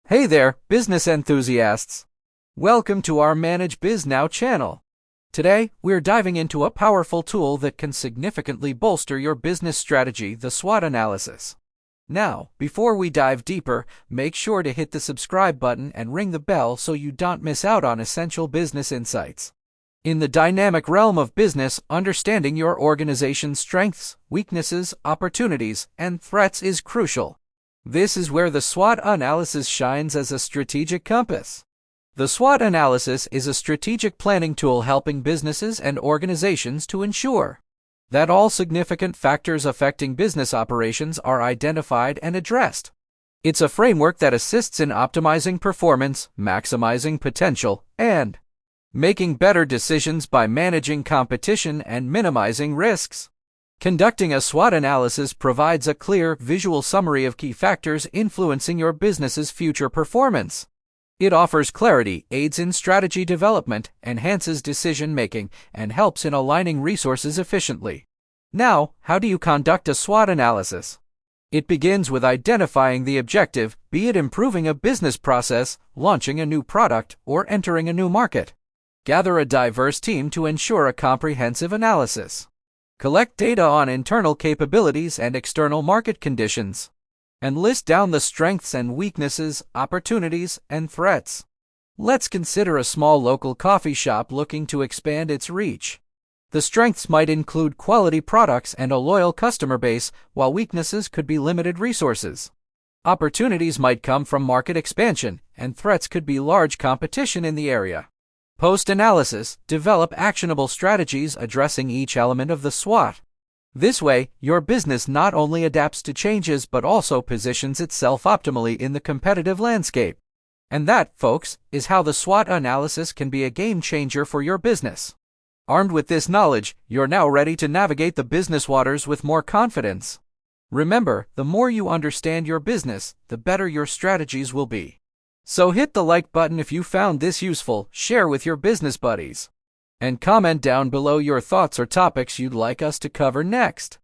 Hey there, business enthusiasts! Welcome to our ManageBizNow channel. Today, we're diving into a powerful tool that can significantly bolster your business strategy, the SWOT analysis. Now, before we dive deeper, make sure to hit the subscribe button and ring the bell so you don't miss out on essential business insights. In the dynamic realm of business, understanding your organization's strengths, weaknesses, opportunities, and threats is crucial. This is where the SWOT analysis shines as a strategic compass. The SWOT analysis is a strategic planning tool helping businesses and organizations to ensure that all significant factors affecting business operations are identified and addressed. It's a framework that assists in optimizing performance, maximizing potential, and making better decisions by managing competition and minimizing risks. Conducting a SWOT analysis provides a clear, visual summary of key factors influencing your business's future performance. It offers clarity, aids in strategy development, enhances decision-making, and helps in aligning resources efficiently. Now, how do you conduct a SWOT analysis? It begins with identifying the objective, be it improving a business process, launching a new product, or entering a new market. Gather a diverse team to ensure a comprehensive analysis. Collect data on internal capabilities and external market conditions, and list down the strengths and weaknesses, opportunities, and threats. Let's consider a small local coffee shop looking to expand its reach. The strengths might include quality products and a loyal customer base, while weaknesses could be limited resources. Opportunities might come from market expansion, and threats could be large competition in the area. Post-analysis, develop actionable strategies addressing each element of the SWOT. This way, your business not only adapts to changes but also positions itself optimally in the competitive landscape. And that, folks, is how the SWOT analysis can be a game changer for your business. Armed with this knowledge, you're now ready to navigate the business waters with more confidence. Remember, the more you understand your business, the better your strategies will be. So hit the like button if you found this useful, share with your business buddies, and comment down below your thoughts or topics you'd like us to cover next.